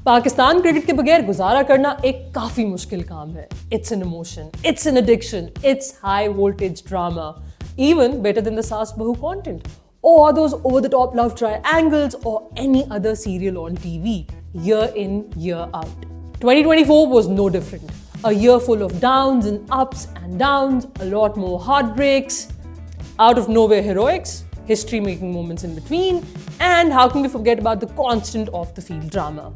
Pakistan cricket के बगैर गुजारा करना एक काफी मुश्किल काम है. It's an emotion, it's an addiction, it's high voltage drama, even better than the Saas Bahu content, or those over-the-top love triangles, or any other serial on TV, year in, year out. 2024 was no different. A year full of downs and ups and downs, a lot more heartbreaks, out of nowhere heroics, history-making moments in between, and how can we forget about the constant off-the-field drama?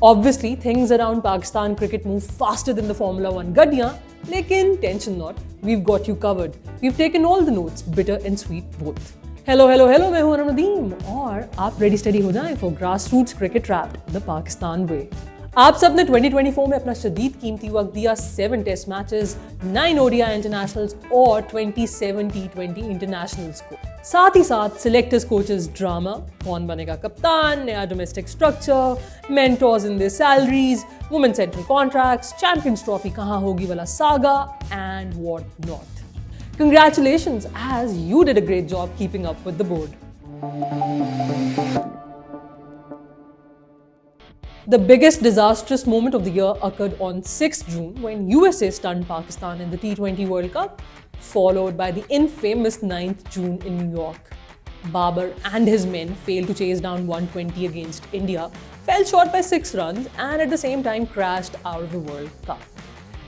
Obviously, things around Pakistan cricket move faster than the Formula 1 gaddiyan, lekin tension not, we've got you covered. We've taken all the notes, bitter and sweet both. Hello, मैं हूं अनम नदीम और आप ready steady हो जाएं for grassroots cricket wrapped the Pakistan way. आप सब ने 2024 में अपना शदीद कीमती वक्त दिया 7 टेस्ट मैचेस, 9 ओडीआई इंटरनेशनल्स और 27 T20 इंटरनेशनल्स को. साथ ही साथ सिलेक्टर्स कोचेस ड्रामा, कौन बनेगा कप्तान, नया domestic structure, mentors in their salaries, women central contracts, champions trophy कहाँ होगी वाला saga and what not. Congratulations, as you did a great job keeping up with the board. The biggest disastrous moment of the year occurred on 6th June when USA stunned Pakistan in the T20 World Cup, followed by the infamous 9th June in New York. Babar and his men failed to chase down 120 against India, fell short by 6 runs and at the same time crashed out of the World Cup.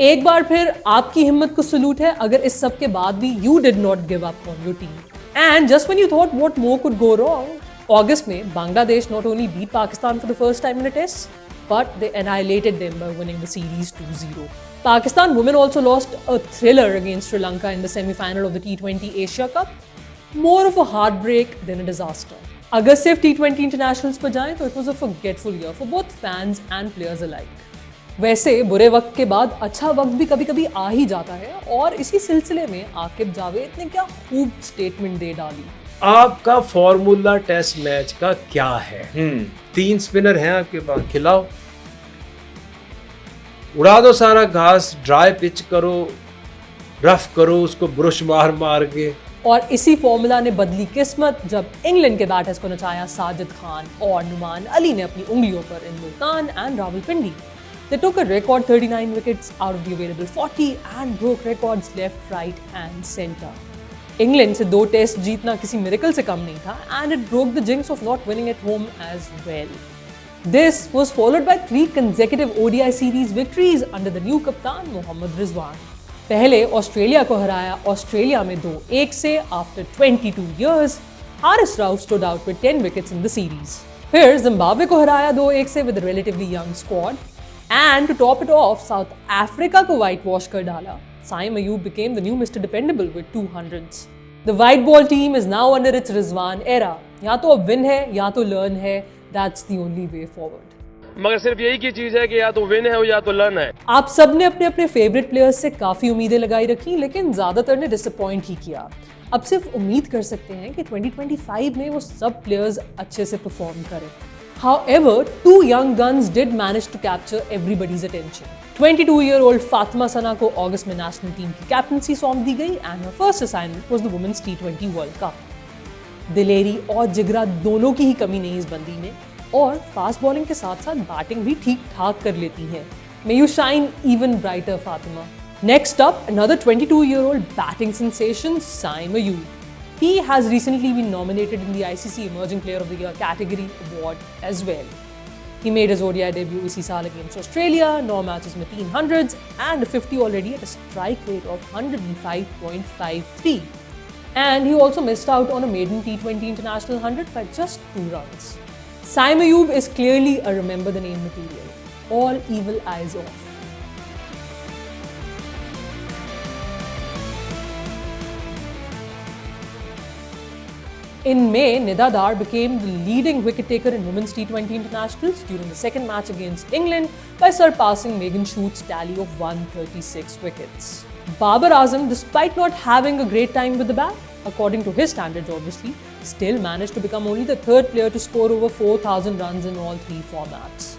एक बार फिर आपकी हिम्मत को salute है अगर इस सब के बाद भी you did not give up on your team. And just when you thought what more could go wrong, August में Bangladesh not only beat Pakistan for the first time in a test, but they annihilated them by winning the series 2-0. Pakistan women also lost a thriller against Sri Lanka in the semi-final of the T20 Asia Cup. More of a heartbreak than a disaster. अगर सिर्फ T20 internationals पर जाएं तो it was a forgetful year for both fans and players alike. वैसे बुरे वक्त के बाद अच्छा वक्त भी कभी कभी आ ही जाता है और इसी सिलसिले में आकिब जावेद ने क्या खूब स्टेटमेंट दे डाली. आपका फॉर्मूला टेस्ट मैच का क्या है? 3 स्पिनर हैं आपके पास, खिलाओ, उड़ा दो सारा घास, ड्राई पिच करो, रफ करो उसको ब्रश मार मार के. और इसी फॉर्मूला ने बदली किस्मत जब इंग्लैंड के बैटर्स को नचाया साजिद खान और नुमान अली ने अपनी उंगलियों पर in Multan and Rawalpindi. They took a record 39 wickets out of the available 40 and broke records left, right and center. England से 2 टेस्ट जीतना किसी मिरेकल से कम नहीं था and it broke the jinx of not winning at home as well. This was followed by 3 consecutive ODI series victories under the new captain Mohammad Rizwan. पहले Australia को हराया Australia में 2-1 से after 22 years. Haris Rauf stood out with 10 wickets in the series. फिर Zimbabwe को हराया 2-1 से with a relatively young squad. And to top it off, South Africa को whitewash कर डाला. Saim Ayub became the new Mr. Dependable with 200s. The white ball team is now under its Rizwan era. या तो अब win है या तो learn है. That's the only way forward. मगर सिर्फ यही की चीज है कि या तो win है या तो learn है. आप सब ने अपने अपने फेवरेट प्लेयर्स से काफी उम्मीदें लगाई रखी लेकिन ज्यादातर ने डिसअपॉइंट ही किया. अब सिर्फ उम्मीद कर सकते हैं कि 2025 में वो सब प्लेयर्स अच्छे से परफॉर्म करें. However, 2 young guns did manage to capture everybody's attention. 22-year-old Fatima Sana को अगस्त में नेशनल टीम की कैप्टनसी सौंप दी गई and her first assignment was the Women's T20 World Cup. दिलेरी और जिगरा दोनों की ही कमी नहीं इस बंदी में और फास्ट बॉलिंग के साथ साथ बैटिंग भी ठीक ठाक कर लेती हैं. May you shine even brighter, Fatima. Next up, another 22-year-old batting sensation, Saim Ayub. He has recently been nominated in the ICC Emerging Player of the Year category award as well. He made his ODI debut इसी साल against Australia, 9 matches में 300s and a 50 already at a strike rate of 105.53. And he also missed out on a maiden T20 International 100 by just 2 runs. Saim Ayub is clearly a remember the name material. All evil eyes off. In May, Nida Dar became the leading wicket taker in women's T20 internationals during the second match against England by surpassing Megan Schutt's tally of 136 wickets. Babar Azam, despite not having a great time with the bat, according to his standards obviously, still managed to become only the 3rd player to score over 4,000 runs in all 3 formats.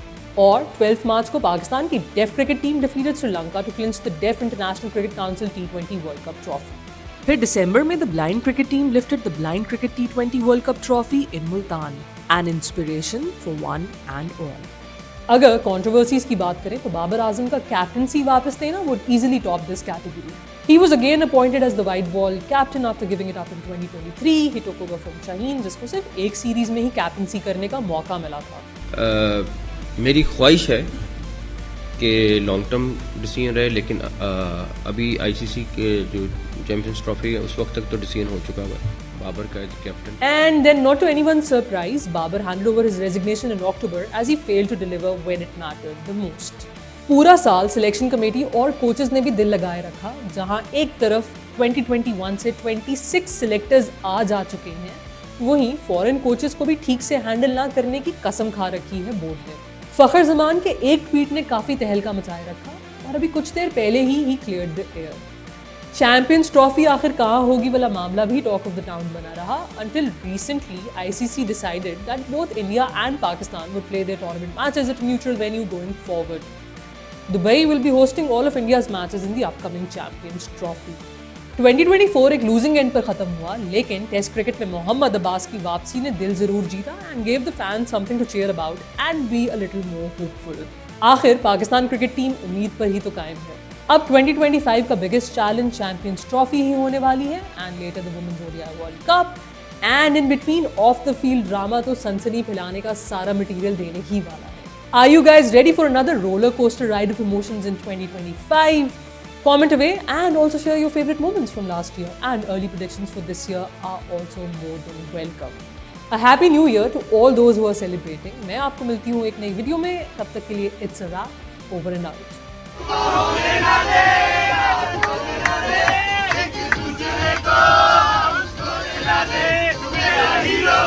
और 12th March को पाकिस्तान की deaf cricket team defeated Sri Lanka to clinch the Deaf International Cricket Council T20 World Cup trophy. फिर दिसंबर में the blind cricket team lifted the blind cricket T20 World Cup trophy in Multan, an inspiration for one and all. अगर controversies की बात करें तो बाबर आजम का captaincy वापस लेना would easily top this category. He was again appointed as the white ball captain after giving it up in 2023. He took over from Shaheen, जिसको सिर्फ एक सीरीज में ही कैप्टनसी करने का मौका मिला था. मेरी ख्वाहिश है कि लॉन्ग टर्म डिसीजन रहे, लेकिन अभी आईसीसी के जो चैंपियंस ट्रॉफी है उस वक्त तक तो डिसीजन हो चुका है बाबर का as captain. And then, not to anyone's surprise, Babar handed over his resignation in October as he failed to deliver when it mattered the most. पूरा साल सिलेक्शन कमेटी और कोचेस ने भी दिल लगाए रखा, जहां एक तरफ 2021 से 26 सिलेक्टर्स आ जा चुके हैं, वहीं फॉरेन कोचेस को भी ठीक से हैंडल ना करने की कसम खा रखी है बोर्ड ने. फखर जमान के एक ट्वीट ने काफी तहलका मचाए रखा और अभी कुछ देर पहले ही cleared the air. Champions trophy आखिर कहाँ होगी वाला मामला भी टॉक ऑफ द टाउन बना रहा until recently ICC decided that both India and Pakistan would play their tournament matches at neutral venue going forward. Dubai will be hosting all of India's matches in the upcoming Champions Trophy. 2024 एक losing end पर खत्म हुआ, लेकिन test cricket में मोहम्मद अब्बास की वापसी ने दिल जरूर जीता and gave the fans something to cheer about and be a little more hopeful. आखिर पाकिस्तान क्रिकेट टीम उम्मीद पर ही तो कायम है. अब 2025 का बिगेस्ट चैलेंज चैंपियंस ट्रॉफी ही होने वाली है and later the women's ODI world cup and in between off the field drama तो सनसनी फैलाने का सारा मटेरियल देने ही वाला है. Are you guys ready for another roller coaster ride of emotions in 2025? Comment away and also share your favorite moments from last year, and early predictions for this year are also more than welcome. A happy new year to all those who are celebrating. मैं आपको मिलती हूँ एक नई video में, तब तक के लिए it's a wrap, over and out. Hero!